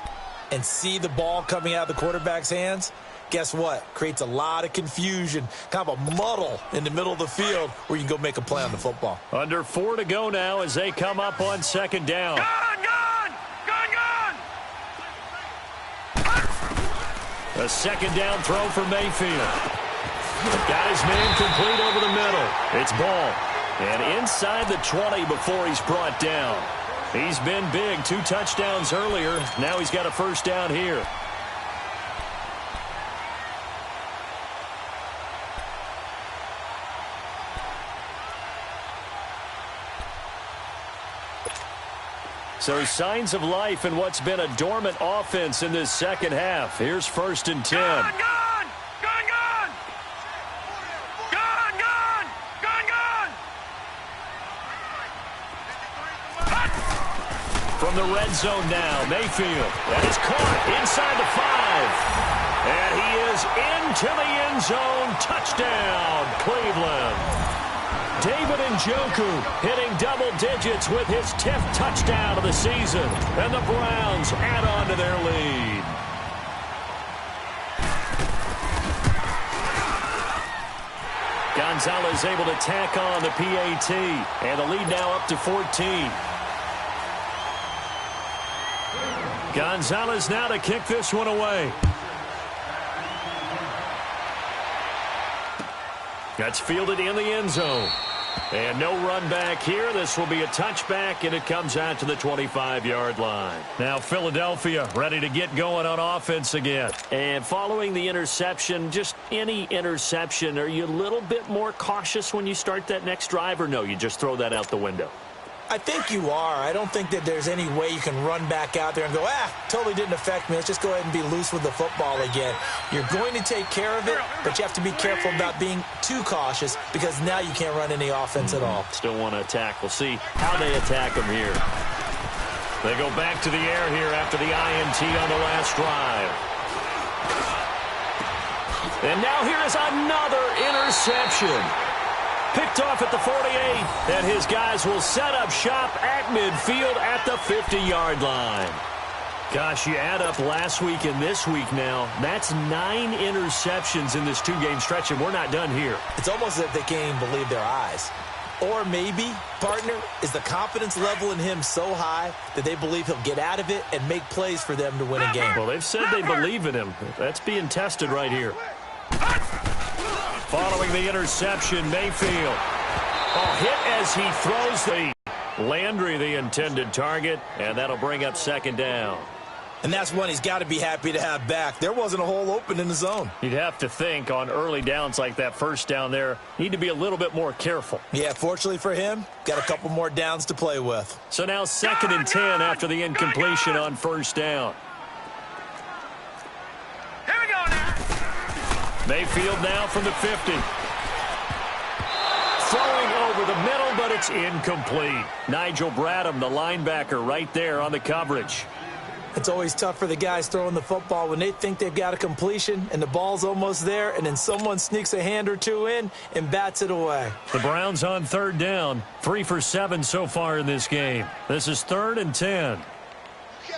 and see the ball coming out of the quarterback's hands, guess what? Creates a lot of confusion, kind of a muddle in the middle of the field where you can go make a play on the football. Under 4 to go now as they come up on second down. Gone! A second down throw for Mayfield. Got his man complete over the middle. It's Ball. And inside the 20 before he's brought down. He's been big. 2 touchdowns earlier. Now he's got a first down here. So signs of life in what's been a dormant offense in this second half. Here's 1st and 10. the red zone now. Mayfield. That is caught inside the 5. And he is into the end zone. Touchdown, Cleveland. David Njoku hitting double digits with his 10th touchdown of the season. And the Browns add on to their lead. Gonzalez able to tack on the PAT. And the lead now up to 14. Gonzalez now to kick this one away. That's fielded in the end zone. And no run back here. This will be a touchback, and it comes out to the 25-yard line. Now Philadelphia ready to get going on offense again. And following the interception, just any interception, are you a little bit more cautious when you start that next drive, or no, you just throw that out the window? I think you are. I don't think that there's any way you can run back out there and go, totally didn't affect me. Let's just go ahead and be loose with the football again. You're going to take care of it, but you have to be careful about being too cautious because now you can't run any offense at all. Still want to attack. We'll see how they attack them here. They go back to the air here after the INT on the last drive. And now here is another interception. Picked off at the 48, and his guys will set up shop at midfield at the 50-yard line. Gosh, you add up last week and this week now, that's 9 interceptions in this 2-game stretch, and we're not done here. It's almost as if they can't even believe their eyes. Or maybe, partner, is the confidence level in him so high that they believe he'll get out of it and make plays for them to win a game. Well, they've said they believe in him. That's being tested right here. Following the interception, Mayfield. Hit as he throws the Landry, the intended target, and that'll bring up second down. And that's one he's got to be happy to have back. There wasn't a hole open in the zone. You'd have to think on early downs like that first down there, need to be a little bit more careful. Yeah, fortunately for him, got a couple more downs to play with. So now 2nd and 10 after the incompletion on first down. Here we go now. Mayfield now from the 50. Throwing over the middle, but it's incomplete. Nigel Bradham, the linebacker, right there on the coverage. It's always tough for the guys throwing the football when they think they've got a completion and the ball's almost there, and then someone sneaks a hand or two in and bats it away. The Browns on 3rd down, 3 for 7 so far in this game. This is 3rd and 10.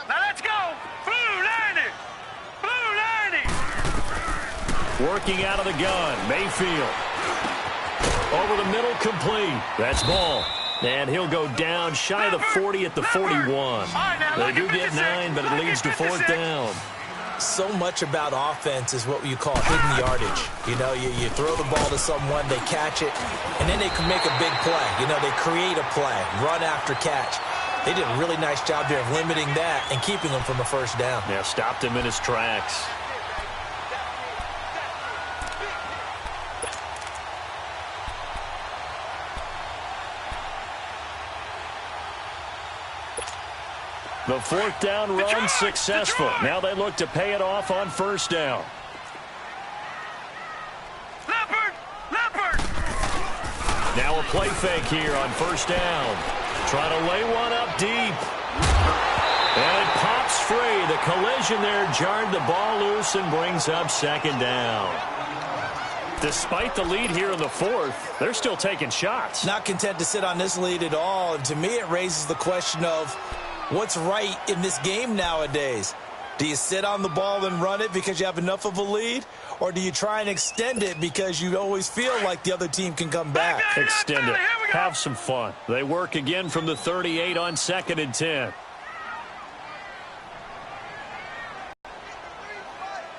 Now let's go. Blue 90. Blue 90. Working out of the gun, Mayfield. Over the middle, complete. That's ball. And he'll go down shy of the 40 at the 41. They do get 9, but it leads to 4th down. So much about offense is what you call hidden yardage. You know, you throw the ball to someone, they catch it, and then they can make a big play. You know, they create a play, run after catch. They did a really nice job there of limiting that and keeping him from a first down. Yeah, stopped him in his tracks. The 4th down run successful. Now they look to pay it off on first down. Leopard! Now a play fake here on first down. Trying to lay one up deep. And it pops free. The collision there jarred the ball loose and brings up second down. Despite the lead here in the 4th, they're still taking shots. Not content to sit on this lead at all. And to me, it raises the question of, what's right in this game nowadays? Do you sit on the ball and run it because you have enough of a lead? Or do you try and extend it because you always feel like the other team can come back? Extend it. Have some fun. They work again from the 38 on 2nd and 10.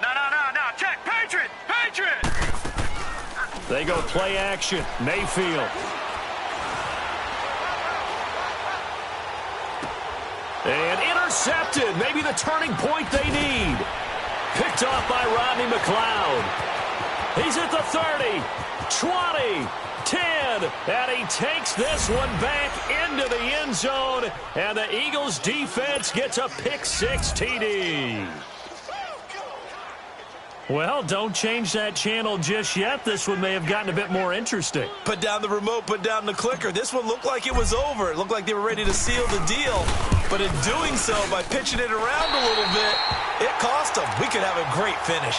No. Check. Patriot. They go play action. Mayfield. And intercepted. Maybe the turning point they need. Picked off by Rodney McLeod. He's at the 30, 20, 10, and he takes this one back into the end zone, and the Eagles defense gets a pick 6 TD. Well, don't change that channel just yet. This one may have gotten a bit more interesting. Put down the remote, put down the clicker. This one looked like it was over. It looked like they were ready to seal the deal. But in doing so, by pitching it around a little bit, it cost them. We could have a great finish.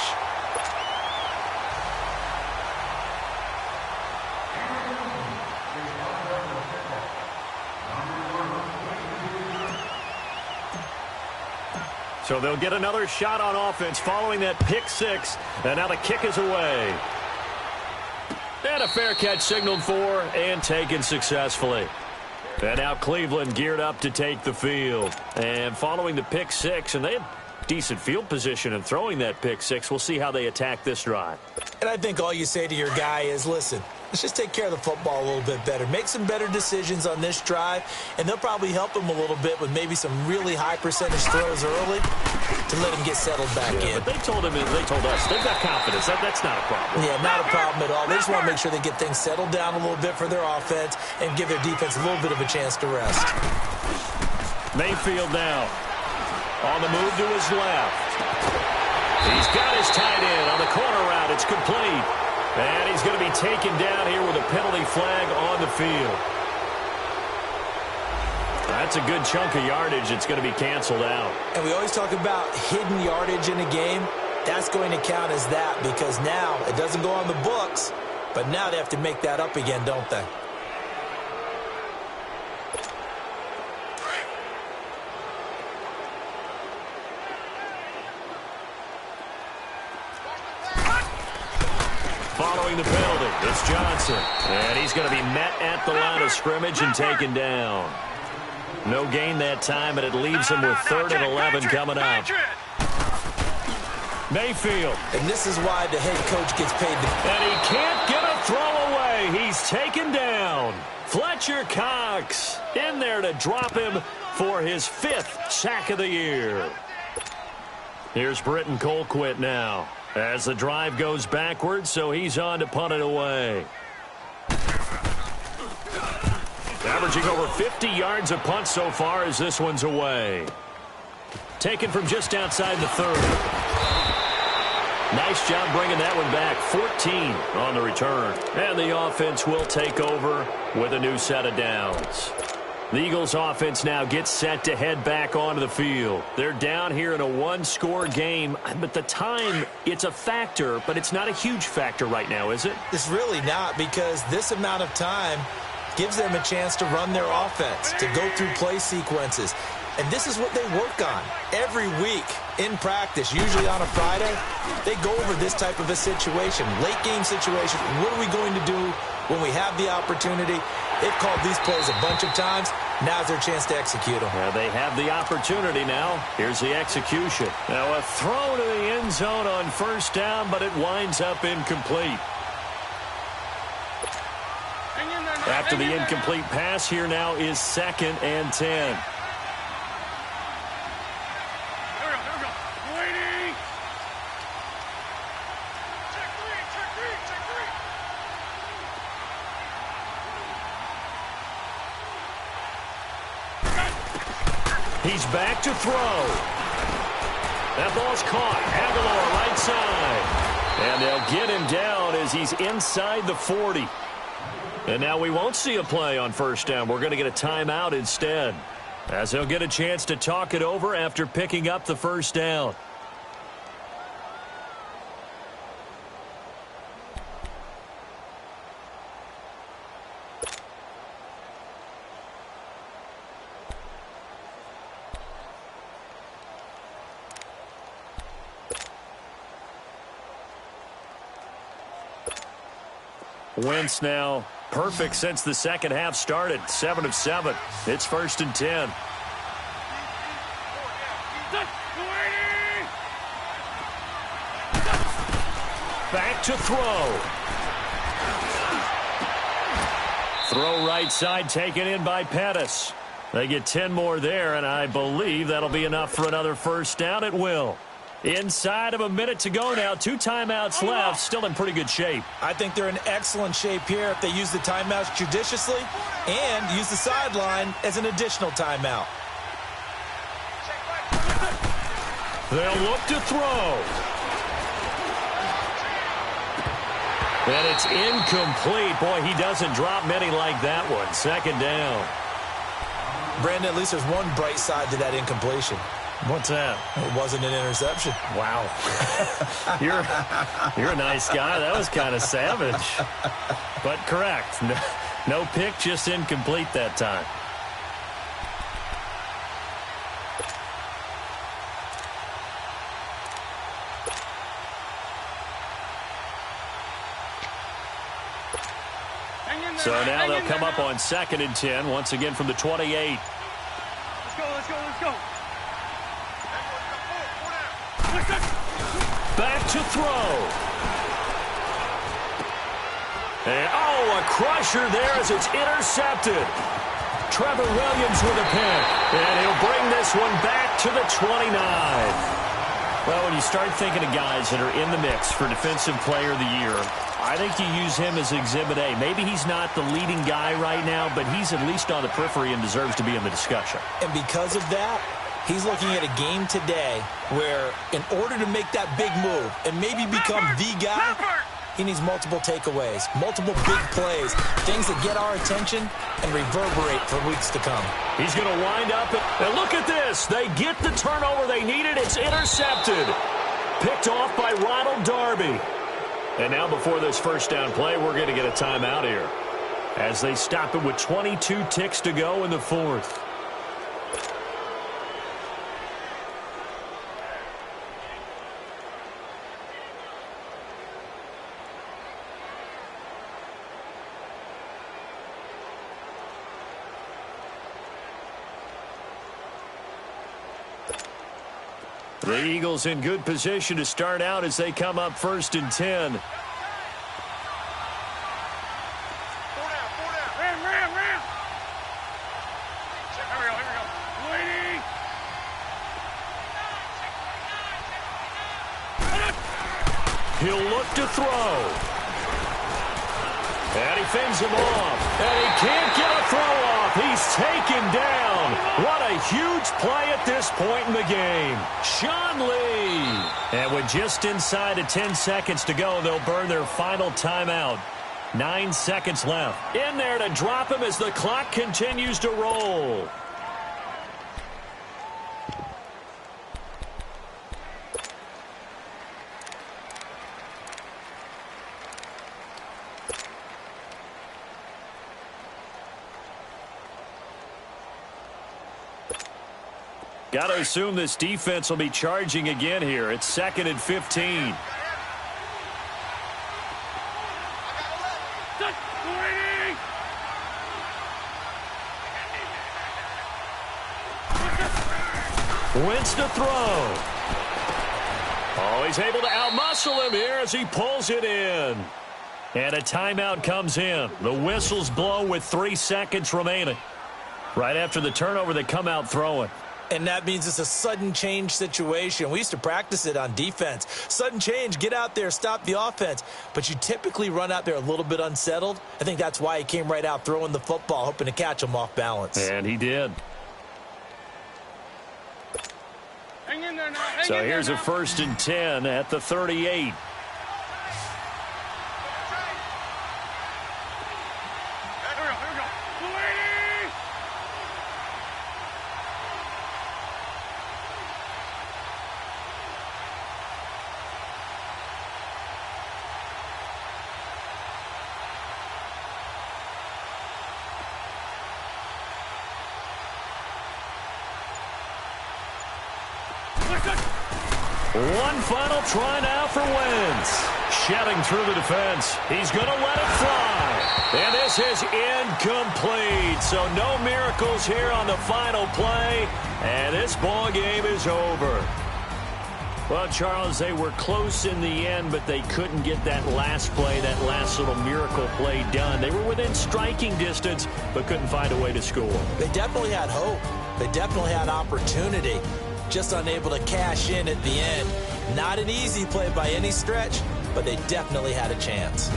So they'll get another shot on offense following that pick six. And now the kick is away. And a fair catch signaled for and taken successfully. And now Cleveland geared up to take the field. And following the pick six, and they had decent field position in throwing that pick six. We'll see how they attack this drive. And I think all you say to your guy is, listen, let's just take care of the football a little bit better. Make some better decisions on this drive, and they'll probably help him a little bit with maybe some really high percentage throws early to let him get settled back in. But they told us, they've got confidence. That's not a problem. Yeah, not a problem at all. They just want to make sure they get things settled down a little bit for their offense and give their defense a little bit of a chance to rest. Mayfield now on the move to his left. He's got his tight end on the corner route. It's complete. And he's going to be taken down here with a penalty flag on the field. That's a good chunk of yardage. It's going to be canceled out. And we always talk about hidden yardage in a game. That's going to count as that because now it doesn't go on the books, but now they have to make that up again, don't they? Following the penalty, it's Johnson. And he's going to be met at the line of scrimmage and taken down. No gain that time, and it leaves him with 3rd and 11 coming up. Mayfield. And this is why the head coach gets paid. And he can't get a throw away. He's taken down. Fletcher Cox in there to drop him for his 5th sack of the year. Here's Britton Colquitt now as the drive goes backwards, so he's on to punt it away. Averaging over 50 yards a punt so far as this one's away. Taken from just outside the 30. Nice job bringing that one back. 14 on the return. And the offense will take over with a new set of downs. The Eagles offense now gets set to head back onto the field. They're down here in a one-score game, but the time, it's a factor, but it's not a huge factor right now, is it? It's really not, because this amount of time gives them a chance to run their offense, to go through play sequences. And this is what they work on every week in practice, usually on a Friday. They go over this type of a situation, late game situation. What are we going to do when we have the opportunity? They've called these plays a bunch of times. Now's their chance to execute them. Yeah, they have the opportunity now. Here's the execution. Now a throw to the end zone on 1st down, but it winds up incomplete. After the incomplete pass, here now is 2nd and 10. He's back to throw. That ball's caught. Aguilar right side. And they'll get him down as he's inside the 40. And now we won't see a play on 1st down. We're going to get a timeout instead, as he'll get a chance to talk it over after picking up the 1st down. Wentz now perfect since the 2nd half started. 7 of 7. It's 1st and 10. Back to throw. Throw right side taken in by Pettis. They get 10 more there, and I believe that'll be enough for another 1st down. It will. Inside of a minute to go now. 2 timeouts left. Still in pretty good shape. I think they're in excellent shape here if they use the timeouts judiciously and use the sideline as an additional timeout. They'll look to throw. And it's incomplete. Boy, he doesn't drop many like that one. Second down. Brandon, at least there's one bright side to that incompletion. What's that? It wasn't an interception. Wow. You're a nice guy. That was kind of savage. But correct. No pick, just incomplete that time. So now they'll come up on 2nd and 10, once again from the 28. Let's go. Back to throw. And, a crusher there as it's intercepted. Trevor Williams with a pick. And he'll bring this one back to the 29. Well, when you start thinking of guys that are in the mix for Defensive Player of the Year, I think you use him as Exhibit A. Maybe he's not the leading guy right now, but he's at least on the periphery and deserves to be in the discussion. And because of that, he's looking at a game today where in order to make that big move and maybe become the guy, he needs multiple takeaways, multiple big plays, things that get our attention and reverberate for weeks to come. He's going to wind up, and look at this. They get the turnover they needed. It's intercepted. Picked off by Ronald Darby. And now before this first down play, we're going to get a timeout here as they stop it with 22 ticks to go in the fourth. The Eagles in good position to start out as they come up 1st and 10. Ram. Here we go. Waiting. He'll look to throw. And he fends him off. And he can't get a throw off. He's taken down. What a huge play at this point in the game. Sean Lee. And with just inside of 10 seconds to go, they'll burn their final timeout. 9 seconds left. In there to drop him as the clock continues to roll. Got to assume this defense will be charging again here. It's 2nd and 15. Wentz to throw. Oh, he's able to outmuscle him here as he pulls it in. And a timeout comes in. The whistles blow with 3 seconds remaining. Right after the turnover, they come out throwing. And that means it's a sudden change situation. We used to practice it on defense. Sudden change, get out there, stop the offense. But you typically run out there a little bit unsettled. I think that's why he came right out throwing the football, hoping to catch him off balance. And he did. Hang in there now. So here's a 1st and 10 at the 38. One final try now for Wentz. Shedding through the defense. He's going to let it fly. And this is incomplete. So no miracles here on the final play. And this ball game is over. Well, Charles, they were close in the end, but they couldn't get that last play, that last little miracle play done. They were within striking distance, but couldn't find a way to score. They definitely had hope. They definitely had opportunity. Just unable to cash in at the end. Not an easy play by any stretch, but they definitely had a chance.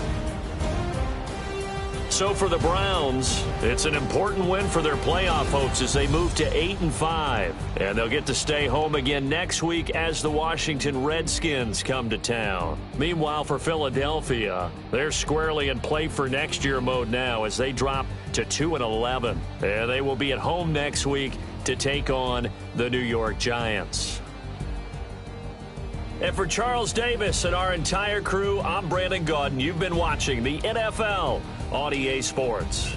so for the Browns, it's an important win for their playoff hopes as they move to 8-5. And they'll get to stay home again next week as the Washington Redskins come to town. Meanwhile, for Philadelphia, they're squarely in play for next year mode now as they drop to 2-11. And they will be at home next week to take on the New York Giants. And for Charles Davis and our entire crew, I'm Brandon Gaudin. You've been watching the NFL on EA Sports.